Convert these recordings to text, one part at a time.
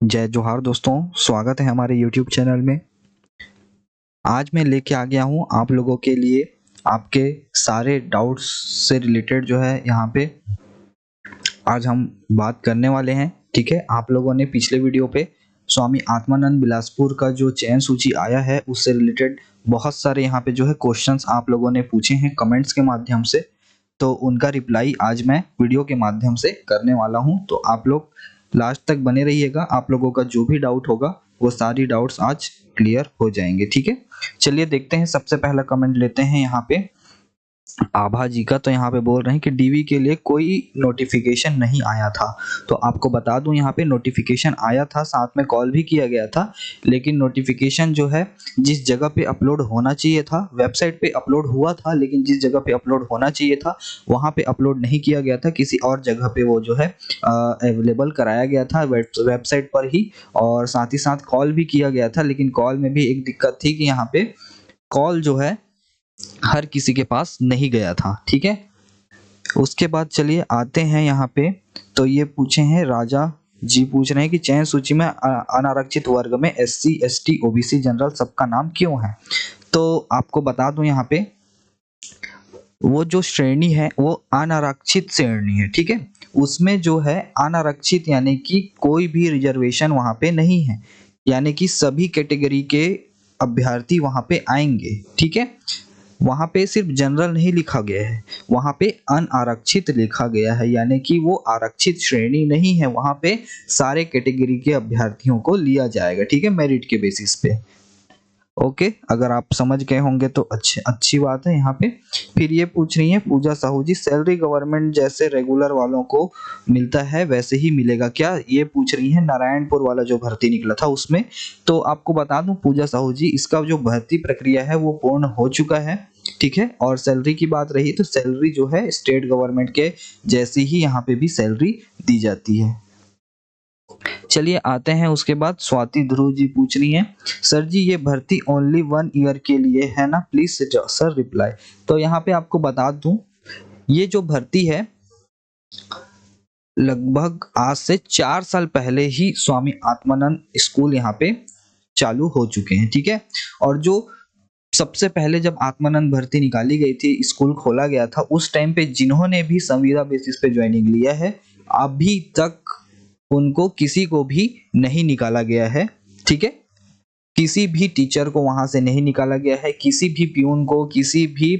जय जोहार दोस्तों, स्वागत है हमारे YouTube चैनल में। आज मैं लेके आ गया हूँ आप लोगों के लिए आपके सारे डाउट्स से रिलेटेड जो है यहाँ पे आज हम बात करने वाले हैं। ठीक है, आप लोगों ने पिछले वीडियो पे स्वामी आत्मानंद बिलासपुर का जो चयन सूची आया है उससे रिलेटेड बहुत सारे यहाँ पे जो है क्वेश्चंस आप लोगों ने पूछे हैं कमेंट्स के माध्यम से, तो उनका रिप्लाई आज मैं वीडियो के माध्यम से करने वाला हूं। तो आप लोग लास्ट तक बने रहिएगा, आप लोगों का जो भी डाउट होगा वो सारी डाउट्स आज क्लियर हो जाएंगे। ठीक है, चलिए देखते हैं। सबसे पहला कमेंट लेते हैं यहाँ पे आभा जी का। तो यहाँ पे बोल रहे हैं कि डीवी के लिए कोई नोटिफिकेशन नहीं आया था। तो आपको बता दूं यहाँ पे नोटिफिकेशन आया था, साथ में कॉल भी किया गया था, लेकिन नोटिफिकेशन जो है जिस जगह पे अपलोड होना चाहिए था, वेबसाइट पे अपलोड हुआ था, लेकिन जिस जगह पे अपलोड होना चाहिए था वहाँ पे अपलोड नहीं किया गया था, किसी और जगह पे वो जो है अवेलेबल कराया गया था वेबसाइट पर ही। और साथ ही साथ कॉल भी किया गया था, लेकिन कॉल में भी एक दिक्कत थी कि यहाँ पे कॉल जो है हर किसी के पास नहीं गया था। ठीक है, उसके बाद चलिए आते हैं यहाँ पे। तो ये पूछे हैं राजा जी, पूछ रहे हैं कि चयन सूची में अनारक्षित वर्ग में SC ST OBC जनरल सबका नाम क्यों है। तो आपको बता दूं यहाँ पे वो जो श्रेणी है वो अनारक्षित श्रेणी है। ठीक है, उसमें जो है अनारक्षित यानी कि कोई भी रिजर्वेशन वहां पे नहीं है, यानी कि सभी कैटेगरी के अभ्यर्थी वहां पे आएंगे। ठीक है, वहां पे सिर्फ जनरल नहीं लिखा गया है, वहां पे अनारक्षित लिखा गया है, यानी कि वो आरक्षित श्रेणी नहीं है, वहां पे सारे कैटेगरी के अभ्यर्थियों को लिया जाएगा। ठीक है, मेरिट के बेसिस पे। ओके, अगर आप समझ गए होंगे तो अच्छी बात है। यहाँ पे फिर ये पूछ रही है पूजा साहू जी, सैलरी गवर्नमेंट जैसे रेगुलर वालों को मिलता है वैसे ही मिलेगा क्या, ये पूछ रही है नारायणपुर वाला जो भर्ती निकला था उसमें। तो आपको बता दूं पूजा साहू जी, इसका जो भर्ती प्रक्रिया है वो पूर्ण हो चुका है। ठीक है, और सैलरी की बात रही तो सैलरी जो है स्टेट गवर्नमेंट के जैसी ही यहाँ पे भी सैलरी दी जाती है। चलिए आते हैं उसके बाद स्वाति ध्रुव जी पूछ रही हैं, सर जी ये भर्ती ओनली 1 ईयर के लिए है ना, प्लीज सर रिप्लाई। तो यहाँ पे आपको बता दूं ये जो भर्ती है लगभग आज से 4 साल पहले ही स्वामी आत्मानंद स्कूल यहाँ पे चालू हो चुके हैं। ठीक है, और जो सबसे पहले जब आत्मानंद भर्ती निकाली गई थी, स्कूल खोला गया था, उस टाइम पे जिन्होंने भी संविदा बेसिस पे ज्वाइनिंग लिया है अभी तक उनको किसी को भी नहीं निकाला गया है। ठीक है, किसी भी टीचर को वहां से नहीं निकाला गया है, किसी भी प्यून को, किसी भी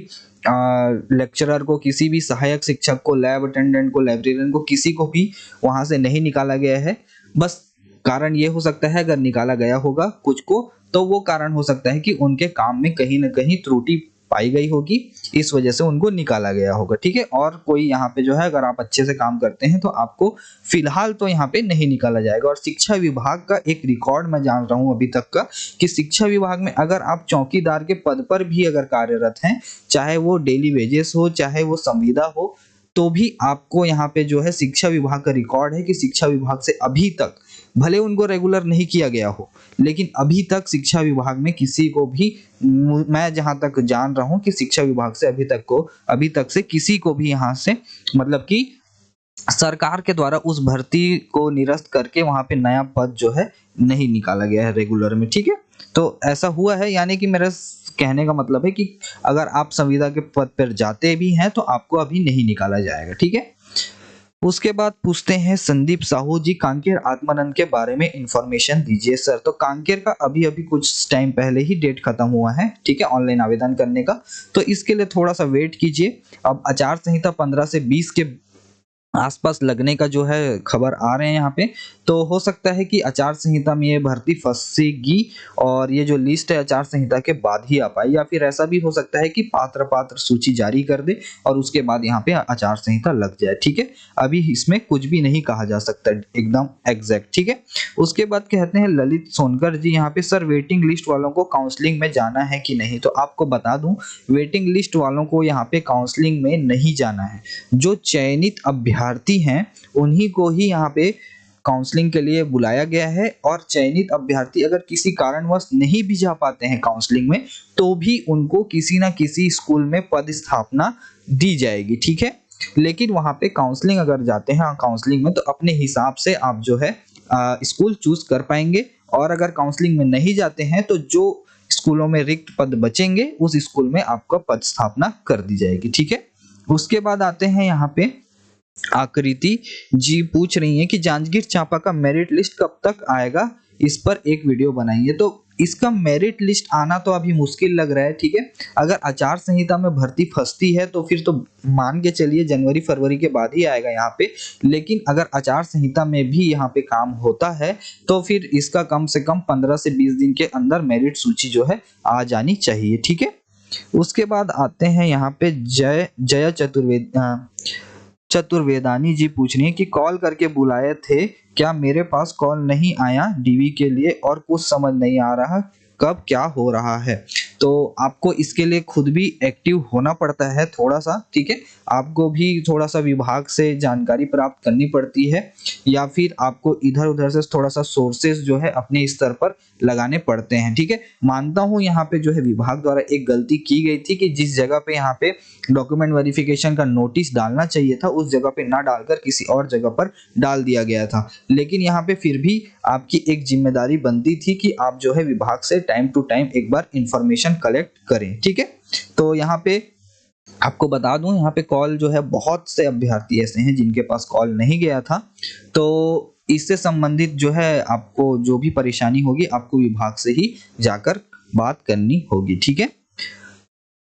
लेक्चरर को, किसी भी सहायक शिक्षक को, लैब अटेंडेंट को, लाइब्रेरियन को, किसी को भी वहां से नहीं निकाला गया है। बस कारण ये हो सकता है अगर निकाला गया होगा कुछ को, तो वो कारण हो सकता है कि उनके काम में कहीं ना कहीं त्रुटि पाई गई होगी, इस वजह से उनको निकाला गया होगा। ठीक है, और कोई यहाँ पे जो है अगर आप अच्छे से काम करते हैं तो आपको फिलहाल तो यहाँ पे नहीं निकाला जाएगा। और शिक्षा विभाग का एक रिकॉर्ड मैं जान रहा हूँ अभी तक का कि शिक्षा विभाग में अगर आप चौकीदार के पद पर भी अगर कार्यरत हैं, चाहे वो डेली वेजेस हो चाहे वो संविदा हो, तो भी आपको यहाँ पे जो है शिक्षा विभाग का रिकॉर्ड है कि शिक्षा विभाग से अभी तक, भले उनको रेगुलर नहीं किया गया हो, लेकिन अभी तक शिक्षा विभाग में किसी को भी, मैं जहां तक जान रहा हूं कि शिक्षा विभाग से अभी तक से किसी को भी यहाँ से मतलब कि सरकार के द्वारा उस भर्ती को निरस्त करके वहां पे नया पद जो है नहीं निकाला गया है रेगुलर में। ठीक है, तो ऐसा हुआ है, यानी कि मेरा कहने का मतलब है कि अगर आप संविदा के पद पर जाते भी हैं तो आपको अभी नहीं निकाला जाएगा। ठीक है, उसके बाद पूछते हैं संदीप साहू जी, कांकेर आत्मानंद के बारे में इंफॉर्मेशन दीजिए सर। तो कांकेर का अभी अभी कुछ टाइम पहले ही डेट खत्म हुआ है। ठीक है, ऑनलाइन आवेदन करने का, तो इसके लिए थोड़ा सा वेट कीजिए। अब आचार संहिता 15 से 20 के आसपास लगने का जो है खबर आ रहे हैं यहाँ पे, तो हो सकता है कि आचार संहिता में ये भर्ती फंसेगी और ये जो लिस्ट है आचार संहिता के बाद ही आ पाए, या फिर ऐसा भी हो सकता है कि पात्र सूची जारी कर दे और उसके बाद यहाँ पे आचार संहिता लग जाए। ठीक है, अभी इसमें कुछ भी नहीं कहा जा सकता एकदम एग्जैक्ट। ठीक है, उसके बाद कहते हैं ललित सोनकर जी यहाँ पे, सर वेटिंग लिस्ट वालों को काउंसलिंग में जाना है कि नहीं। तो आपको बता दूं वेटिंग लिस्ट वालों को यहाँ पे काउंसलिंग में नहीं जाना है, जो चयनित अभ्यर्थी हैं उन्हीं को ही यहाँ पे काउंसलिंग के लिए बुलाया गया है। और चयनित अभ्यर्थी अगर किसी कारणवश नहीं भी जा पाते हैं काउंसलिंग में, तो भी उनको किसी ना किसी स्कूल में पद स्थापना दी जाएगी। ठीक है, लेकिन वहां पे काउंसलिंग अगर जाते हैं काउंसलिंग में, तो अपने हिसाब से आप जो है स्कूल चूज कर पाएंगे। और अगर काउंसलिंग में नहीं जाते हैं तो जो स्कूलों में रिक्त पद बचेंगे उस स्कूल में आपका पद स्थापना कर दी जाएगी। ठीक है, उसके बाद आते हैं यहाँ पे आकृति जी पूछ रही हैं कि जांजगीर चांपा का मेरिट लिस्ट कब तक आएगा, इस पर एक वीडियो बनाइए। तो इसका मेरिट लिस्ट आना तो अभी मुश्किल लग रहा है। ठीक है, अगर आचार संहिता में भर्ती फंसती है तो फिर तो मान के चलिए जनवरी फरवरी के बाद ही आएगा यहाँ पे। लेकिन अगर आचार संहिता में भी यहाँ पे काम होता है तो फिर इसका कम से कम 15 से 20 दिन के अंदर मेरिट सूची जो है आ जानी चाहिए। ठीक है, उसके बाद आते हैं यहाँ पे जय चतुर्वेदानी जी पूछ रही है कि कॉल करके बुलाए थे, क्या मेरे पास कॉल नहीं आया डीवी के लिए और कुछ समझ नहीं आ रहा कब क्या हो रहा है। तो आपको इसके लिए खुद भी एक्टिव होना पड़ता है थोड़ा सा। ठीक है, आपको भी थोड़ा सा विभाग से जानकारी प्राप्त करनी पड़ती है या फिर आपको इधर उधर से थोड़ा सा सोर्सेस जो है अपने स्तर पर लगाने पड़ते हैं। ठीक है, मानता हूं यहाँ पे जो है विभाग द्वारा एक गलती की गई थी कि जिस जगह पे यहाँ पे डॉक्यूमेंट वेरिफिकेशन का नोटिस डालना चाहिए था उस जगह पे ना डालकर किसी और जगह पर डाल दिया गया था। लेकिन यहाँ पे फिर भी आपकी एक जिम्मेदारी बनती थी कि आप जो है विभाग से टाइम टू टाइम एक बार इंफॉर्मेशन कलेक्ट करें। ठीक है, तो यहाँ पे आपको बता दूं यहाँ पे कॉल जो है बहुत से अभ्यर्थी ऐसे हैं जिनके पास कॉल नहीं गया था। तो इससे संबंधित जो है आपको जो भी परेशानी होगी आपको विभाग से ही जाकर बात करनी होगी। ठीक है,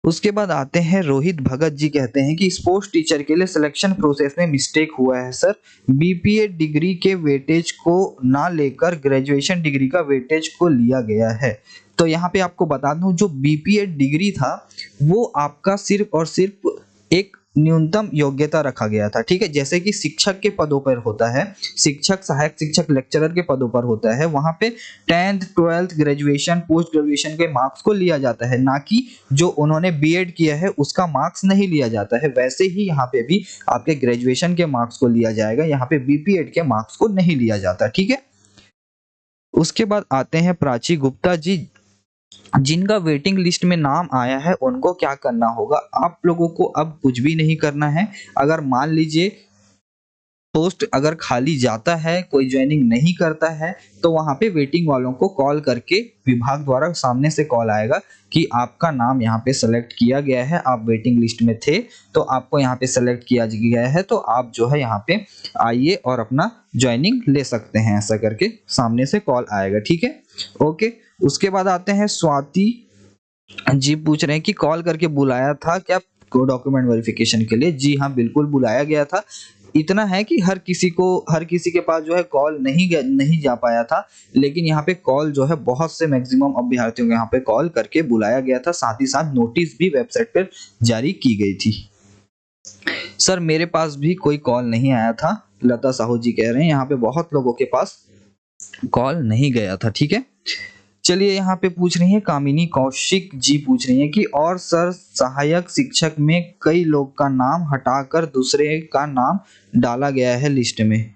उसके बाद आते हैं रोहित भगत जी कहते हैं कि स्पोर्ट्स टीचर के लिए सिलेक्शन प्रोसेस में मिस्टेक हुआ है सर, बीपीए डिग्री के वेटेज को ना लेकर ग्रेजुएशन डिग्री का वेटेज को लिया गया है। तो यहाँ पे आपको बता दूं जो बीपीए डिग्री था वो आपका सिर्फ और सिर्फ एक न्यूनतम योग्यता रखा गया था। ठीक है, जैसे कि शिक्षक के पदों पर होता है, शिक्षक, सहायक शिक्षक, लेक्चरर के पदों पर होता है, वहां पे 10th 12th graduation post graduation के मार्क्स को लिया जाता है, ना कि जो उन्होंने बीएड किया है उसका मार्क्स नहीं लिया जाता है। वैसे ही यहाँ पे भी आपके ग्रेजुएशन के मार्क्स को लिया जाएगा, यहाँ पे बीपीएड के मार्क्स को नहीं लिया जाता। ठीक है, उसके बाद आते हैं प्राची गुप्ता जी, जिनका वेटिंग लिस्ट में नाम आया है उनको क्या करना होगा। आप लोगों को अब कुछ भी नहीं करना है। अगर मान लीजिए पोस्ट अगर खाली जाता है, कोई ज्वाइनिंग नहीं करता है, तो वहां पे वेटिंग वालों को कॉल करके विभाग द्वारा सामने से कॉल आएगा कि आपका नाम यहाँ पे सेलेक्ट किया गया है, आप वेटिंग लिस्ट में थे तो आपको यहाँ पे सेलेक्ट किया गया है, तो आप जो है यहाँ पे आइए और अपना ज्वाइनिंग ले सकते हैं, ऐसा करके सामने से कॉल आएगा। ठीक है, ओके। उसके बाद आते हैं स्वाति जी पूछ रहे हैं कि कॉल करके बुलाया था क्या डॉक्यूमेंट वेरिफिकेशन के लिए। जी हाँ, बिल्कुल बुलाया गया था। इतना है कि हर किसी के पास जो है कॉल नहीं जा पाया था, लेकिन यहाँ पे कॉल जो है बहुत से मैक्सिमम अभ्यर्थियों को यहाँ पे कॉल करके बुलाया गया था। साथ ही साथ नोटिस भी वेबसाइट पर जारी की गई थी। सर मेरे पास भी कोई कॉल नहीं आया था, लता साहू जी कह रहे हैं यहाँ पे बहुत लोगों के पास कॉल नहीं गया था। ठीक है, चलिए यहाँ पे पूछ रही है कामिनी कौशिक जी पूछ रही है कि और सर सहायक शिक्षक में कई लोग का नाम हटाकर दूसरे का नाम डाला गया है लिस्ट में।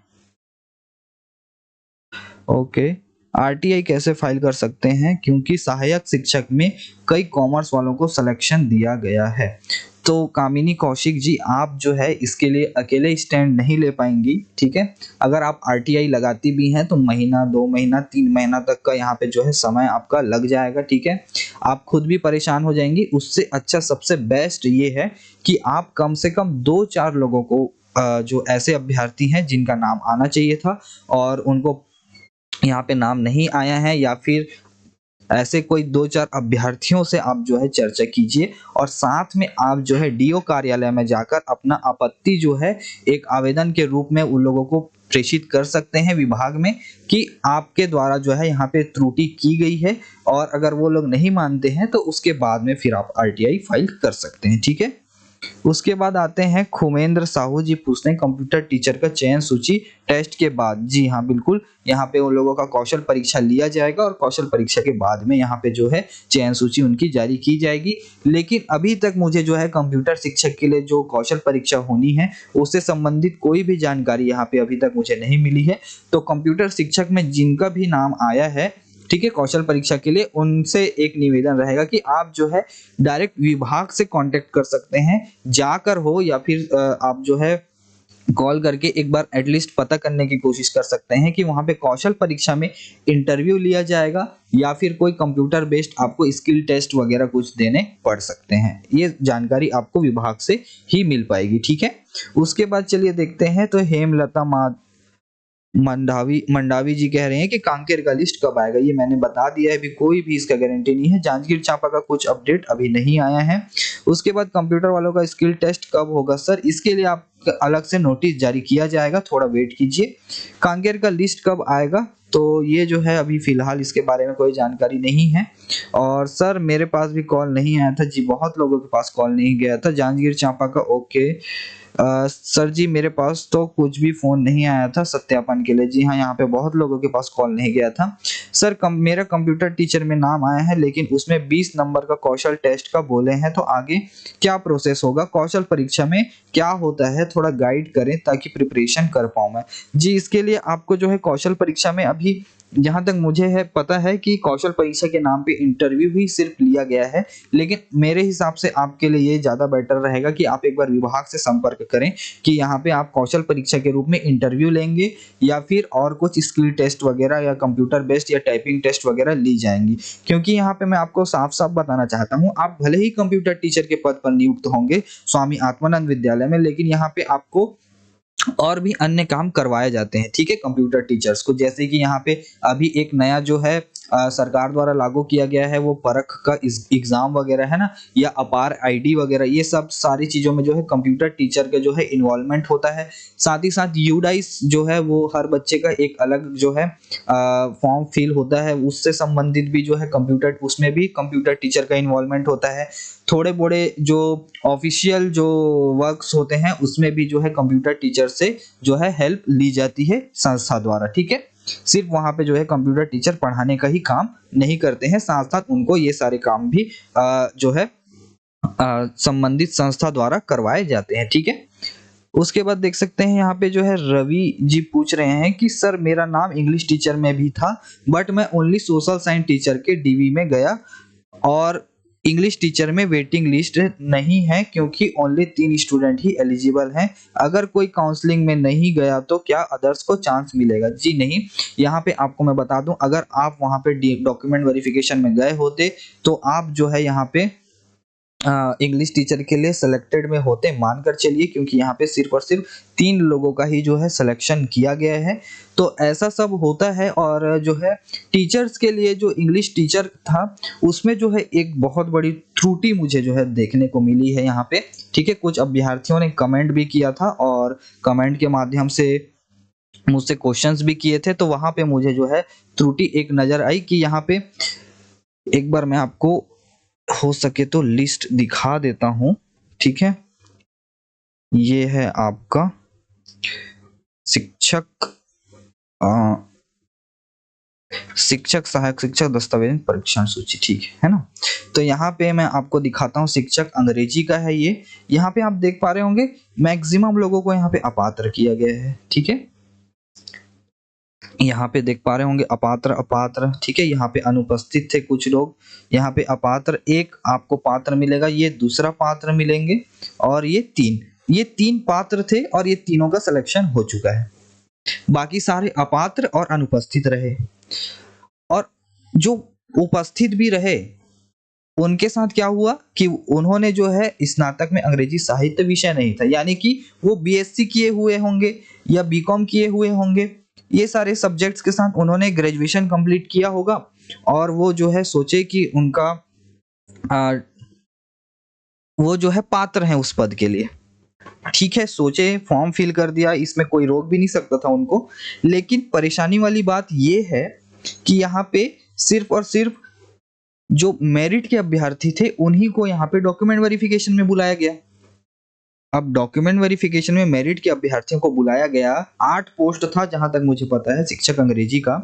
ओके, आरटीआई कैसे फाइल कर सकते हैं, क्योंकि सहायक शिक्षक में कई कॉमर्स वालों को सिलेक्शन दिया गया है। तो कामिनी कौशिक जी आप जो है इसके लिए अकेले स्टैंड नहीं ले पाएंगी। ठीक है, अगर आप आरटीआई लगाती भी हैं तो महीना 2 महीना 3 महीना तक का यहाँ पे जो है समय आपका लग जाएगा। ठीक है, आप खुद भी परेशान हो जाएंगी। उससे अच्छा सबसे बेस्ट ये है कि आप कम से कम 2-4 लोगों को जो ऐसे अभ्यर्थी हैं जिनका नाम आना चाहिए था और उनको यहाँ पे नाम नहीं आया है, या फिर ऐसे कोई 2-4 अभ्यर्थियों से आप जो है चर्चा कीजिए और साथ में आप जो है डीओ कार्यालय में जाकर अपना आपत्ति जो है एक आवेदन के रूप में उन लोगों को प्रेषित कर सकते हैं विभाग में कि आपके द्वारा जो है यहाँ पे त्रुटि की गई है। और अगर वो लोग नहीं मानते हैं तो उसके बाद में फिर आप आरटीआई फाइल कर सकते हैं। ठीक है, उसके बाद आते हैं खुमेंद्र साहू जी पूछते हैं कंप्यूटर टीचर का चयन सूची टेस्ट के बाद। जी हाँ, बिल्कुल, यहाँ पे उन लोगों का कौशल परीक्षा लिया जाएगा और कौशल परीक्षा के बाद में यहाँ पे जो है चयन सूची उनकी जारी की जाएगी। लेकिन अभी तक मुझे जो है कंप्यूटर शिक्षक के लिए जो कौशल परीक्षा होनी है उससे संबंधित कोई भी जानकारी यहाँ पे अभी तक मुझे नहीं मिली है। तो कंप्यूटर शिक्षक में जिनका भी नाम आया है, ठीक है, कौशल परीक्षा के लिए, उनसे एक निवेदन रहेगा कि आप जो है डायरेक्ट विभाग से कांटेक्ट कर सकते हैं, जाकर हो या फिर आप जो है कॉल करके एक बार एटलीस्ट पता करने की कोशिश कर सकते हैं कि वहाँ पे कौशल परीक्षा में इंटरव्यू लिया जाएगा या फिर कोई कंप्यूटर बेस्ड आपको स्किल टेस्ट वगैरह कुछ देने पड़ सकते हैं। ये जानकारी आपको विभाग से ही मिल पाएगी, ठीक है। उसके बाद चलिए देखते हैं, तो हेमलता मंडावी जी कह रहे हैं कि कांकेर का लिस्ट कब आएगा। ये मैंने बता दिया है, अभी कोई भी इसका गारंटी नहीं है। जांजगीर चांपा का कुछ अपडेट अभी नहीं आया है। उसके बाद कंप्यूटर वालों का स्किल टेस्ट कब होगा सर, इसके लिए आप अलग से नोटिस जारी किया जाएगा, थोड़ा वेट कीजिए। कांकेर का लिस्ट कब आएगा, तो ये जो है अभी फिलहाल इसके बारे में कोई जानकारी नहीं है। और सर मेरे पास भी कॉल नहीं आया था जी, बहुत लोगों के पास कॉल नहीं गया था। जांजगीर चांपा का ओके। सर जी मेरे पास तो कुछ भी फोन नहीं आया था सत्यापन के लिए। जी हाँ, यहाँ पे बहुत लोगों के पास कॉल नहीं गया था सर। मेरा कंप्यूटर टीचर में नाम आया है, लेकिन उसमें 20 नंबर का कौशल टेस्ट का बोले हैं, तो आगे क्या प्रोसेस होगा, कौशल परीक्षा में क्या होता है, थोड़ा गाइड करें ताकि प्रिपरेशन कर पाऊं मैं। जी इसके लिए आपको जो है कौशल परीक्षा में अभी जहां तक मुझे है पता है कि कौशल परीक्षा के नाम पे इंटरव्यू ही सिर्फ लिया गया है, लेकिन मेरे हिसाब से आपके लिए ये ज्यादा बेटर रहेगा कि आप एक बार विभाग से संपर्क करें कि यहाँ पे आप कौशल परीक्षा के रूप में इंटरव्यू लेंगे या फिर और कुछ स्किल टेस्ट वगैरह या कंप्यूटर बेस्ड या टाइपिंग टेस्ट वगैरह ली जाएंगी। क्योंकि यहाँ पे मैं आपको साफ साफ बताना चाहता हूँ, आप भले ही कंप्यूटर टीचर के पद पर नियुक्त होंगे स्वामी आत्मानंद विद्यालय में, लेकिन यहाँ पे आपको और भी अन्य काम करवाए जाते हैं, ठीक है, कंप्यूटर टीचर्स को। जैसे कि यहाँ पे अभी एक नया जो है सरकार द्वारा लागू किया गया है, वो परख का एग्जाम वगैरह है ना, या अपार आईडी वगैरह, ये सब सारी चीजों में जो है कंप्यूटर टीचर का जो है इन्वॉल्वमेंट होता है। साथ ही साथ यूडाइस जो है वो हर बच्चे का एक अलग जो है फॉर्म फिल होता है, उससे संबंधित भी जो है कंप्यूटर, उसमें भी कंप्यूटर टीचर का इन्वॉल्वमेंट होता है। थोड़े बड़े जो ऑफिशियल जो वर्क्स होते हैं उसमें भी जो है कंप्यूटर टीचर से जो है हेल्प ली जाती है संस्था द्वारा, ठीक है। सिर्फ वहां पे जो है कंप्यूटर टीचर पढ़ाने का ही काम नहीं करते हैं, साथ साथ उनको ये सारे काम भी जो है संबंधित संस्था द्वारा करवाए जाते हैं, ठीक है। उसके बाद देख सकते हैं यहाँ पे जो है रवि जी पूछ रहे हैं कि सर मेरा नाम इंग्लिश टीचर में भी था, बट मैं ओनली सोशल साइंस टीचर के डीवी में गया और इंग्लिश टीचर में वेटिंग लिस्ट नहीं है क्योंकि ओनली 3 स्टूडेंट ही एलिजिबल हैं। अगर कोई काउंसलिंग में नहीं गया तो क्या अदर्स को चांस मिलेगा? जी नहीं, यहाँ पे आपको मैं बता दूं, अगर आप वहां पे डॉक्यूमेंट वेरिफिकेशन में गए होते तो आप जो है यहाँ पे इंग्लिश टीचर के लिए सिलेक्टेड में होते, मानकर चलिए, क्योंकि यहाँ पे सिर्फ और सिर्फ 3 लोगों का ही जो है सिलेक्शन किया गया है। तो ऐसा सब होता है। और जो है टीचर्स के लिए जो इंग्लिश टीचर था उसमें जो है एक बहुत बड़ी त्रुटि मुझे जो है देखने को मिली है यहाँ पे, ठीक है। कुछ अभ्यर्थियों ने कमेंट भी किया था और कमेंट के माध्यम से मुझसे क्वेश्चंस भी किए थे, तो वहां पे मुझे जो है त्रुटि एक नजर आई कि यहाँ पे एक बार मैं आपको हो सके तो लिस्ट दिखा देता हूं, ठीक है। ये है आपका शिक्षक शिक्षक सहायक शिक्षक दस्तावेज परीक्षण सूची, ठीक है ना। तो यहाँ पे मैं आपको दिखाता हूँ, शिक्षक अंग्रेजी का है ये। यहाँ पे आप देख पा रहे होंगे मैक्सिमम लोगों को यहाँ पे अपात्र किया गया है, ठीक है। यहाँ पे देख पा रहे होंगे अपात्र अपात्र, ठीक है। यहाँ पे अनुपस्थित थे कुछ लोग, यहाँ पे अपात्र एक आपको पात्र मिलेगा, ये दूसरा पात्र मिलेंगे, और ये तीन पात्र थे और ये तीनों का सिलेक्शन हो चुका है। बाकी सारे अपात्र और अनुपस्थित रहे, और जो उपस्थित भी रहे उनके साथ क्या हुआ कि उन्होंने जो है स्नातक में अंग्रेजी साहित्य विषय नहीं था, यानी कि वो बीएससी किए हुए होंगे या बीकॉम किए हुए होंगे, ये सारे सब्जेक्ट्स के साथ उन्होंने ग्रेजुएशन कंप्लीट किया होगा, और वो जो है सोचे कि उनका वो जो है पात्र है उस पद के लिए, ठीक है। सोचे फॉर्म फिल कर दिया, इसमें कोई रोक भी नहीं सकता था उनको। लेकिन परेशानी वाली बात ये है कि यहाँ पे सिर्फ और सिर्फ जो मेरिट के अभ्यर्थी थे उन्हीं को यहाँ पे डॉक्यूमेंट वेरिफिकेशन में बुलाया गया। अब डॉक्यूमेंट वेरिफिकेशन में मेरिट के अभ्यर्थियों को बुलाया गया, 8 पोस्ट था जहां तक मुझे पता है शिक्षक अंग्रेजी का।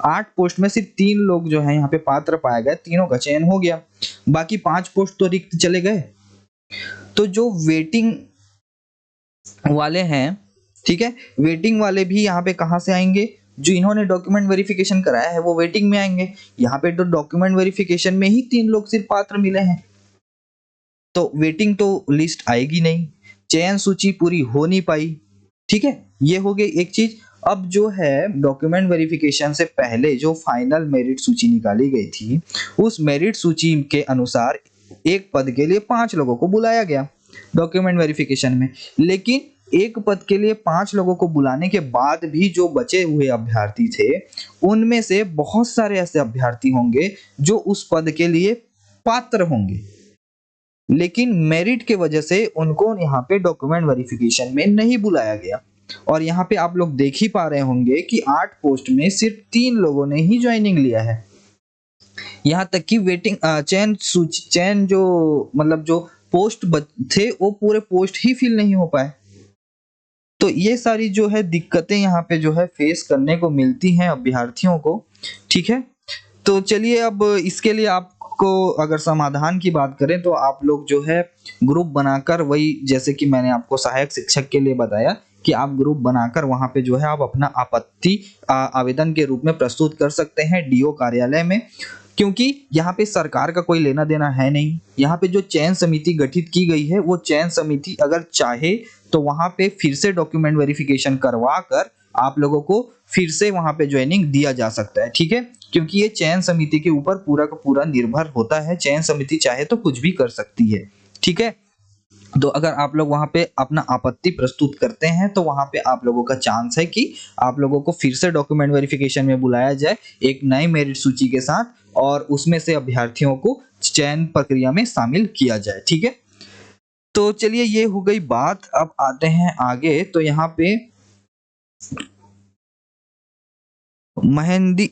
8 पोस्ट में सिर्फ 3 लोग जो है यहाँ पे पात्र पाए गए, तीनों का चयन हो गया, बाकी 5 पोस्ट तो रिक्त चले गए। तो जो वेटिंग वाले हैं, ठीक है, वेटिंग वाले भी यहाँ पे कहां से आएंगे? जो इन्होंने डॉक्यूमेंट वेरिफिकेशन कराया है वो वेटिंग में आएंगे। यहाँ पे तो डॉक्यूमेंट वेरिफिकेशन में ही 3 लोग सिर्फ पात्र मिले हैं, तो वेटिंग तो लिस्ट आएगी नहीं, चयन सूची पूरी हो नहीं पाई, ठीक है, ये हो गई एक चीज। अब जो है डॉक्यूमेंट वेरिफिकेशन से पहले जो फाइनल मेरिट सूची निकाली गई थी, उस मेरिट सूची के अनुसार एक पद के लिए 5 लोगों को बुलाया गया डॉक्यूमेंट वेरिफिकेशन में। लेकिन एक पद के लिए 5 लोगों को बुलाने के बाद भी जो बचे हुए अभ्यर्थी थे, उनमें से बहुत सारे ऐसे अभ्यर्थी होंगे जो उस पद के लिए पात्र होंगे, लेकिन मेरिट के वजह से उनको यहाँ पे डॉक्यूमेंट वेरिफिकेशन में नहीं बुलाया गया। और यहाँ पे आप लोग देख ही पा रहे होंगे कि 8 पोस्ट में सिर्फ 3 लोगों ने ही ज्वाइनिंग लिया है। यहाँ तक कि वेटिंग चयन जो मतलब जो पोस्ट थे वो पूरे पोस्ट ही फिल नहीं हो पाए। तो ये सारी जो है दिक्कतें यहाँ पे जो है फेस करने को मिलती हैं अभ्यर्थियों को। ठीक है, तो चलिए अब इसके लिए आपको अगर समाधान की बात करें तो आप लोग जो है ग्रुप बनाकर, वही जैसे कि मैंने आपको सहायक शिक्षक के लिए बताया कि आप ग्रुप बनाकर वहां पे जो है आप अपना आपत्ति आवेदन के रूप में प्रस्तुत कर सकते हैं डीओ कार्यालय में, क्योंकि यहाँ पे सरकार का कोई लेना देना है नहीं। यहाँ पे जो चयन समिति गठित की गई है, वो चयन समिति अगर चाहे तो वहां पे फिर से डॉक्यूमेंट वेरिफिकेशन करवा कर आप लोगों को फिर से वहां पे ज्वाइनिंग दिया जा सकता है। ठीक है, क्योंकि ये चयन समिति के ऊपर पूरा का पूरा निर्भर होता है। चयन समिति चाहे तो कुछ भी कर सकती है। ठीक है, तो अगर आप लोग वहां पे अपना आपत्ति प्रस्तुत करते हैं तो वहां पे आप लोगों का चांस है कि आप लोगों को फिर से डॉक्यूमेंट वेरिफिकेशन में बुलाया जाए एक नई मेरिट सूची के साथ, और उसमें से अभ्यर्थियों को चयन प्रक्रिया में शामिल किया जाए। ठीक है, तो चलिए ये हो गई बात। अब आते हैं आगे। तो यहाँ पे महेंदी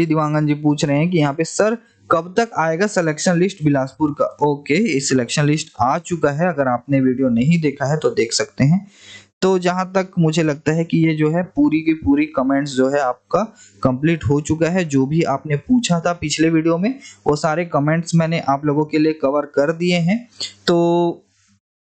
दिवांगन जी पूछ रहे हैं कि यहाँ पे सर कब तक आएगा सिलेक्शन लिस्ट बिलासपुर का। ओके, इस सिलेक्शन लिस्ट आ चुका है, अगर आपने वीडियो नहीं देखा है तो देख सकते हैं। तो जहां तक मुझे लगता है कि ये जो है पूरी की पूरी कमेंट्स जो है आपका कंप्लीट हो चुका है। जो भी आपने पूछा था पिछले वीडियो में वो सारे कमेंट्स मैंने आप लोगों के लिए कवर कर दिए हैं। तो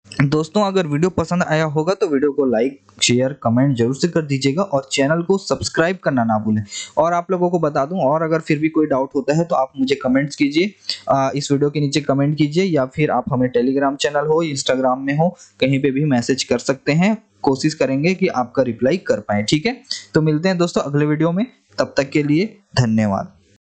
दोस्तों अगर वीडियो पसंद आया होगा तो वीडियो को लाइक शेयर कमेंट जरूर से कर दीजिएगा और चैनल को सब्सक्राइब करना ना भूलें। और आप लोगों को बता दूं, और अगर फिर भी कोई डाउट होता है तो आप मुझे कमेंट्स कीजिए, इस वीडियो के नीचे कमेंट कीजिए, या फिर आप हमें टेलीग्राम चैनल हो इंस्टाग्राम में हो कहीं पे भी मैसेज कर सकते हैं। कोशिश करेंगे कि आपका रिप्लाई कर पाए। ठीक है, तो मिलते हैं दोस्तों अगले वीडियो में, तब तक के लिए धन्यवाद।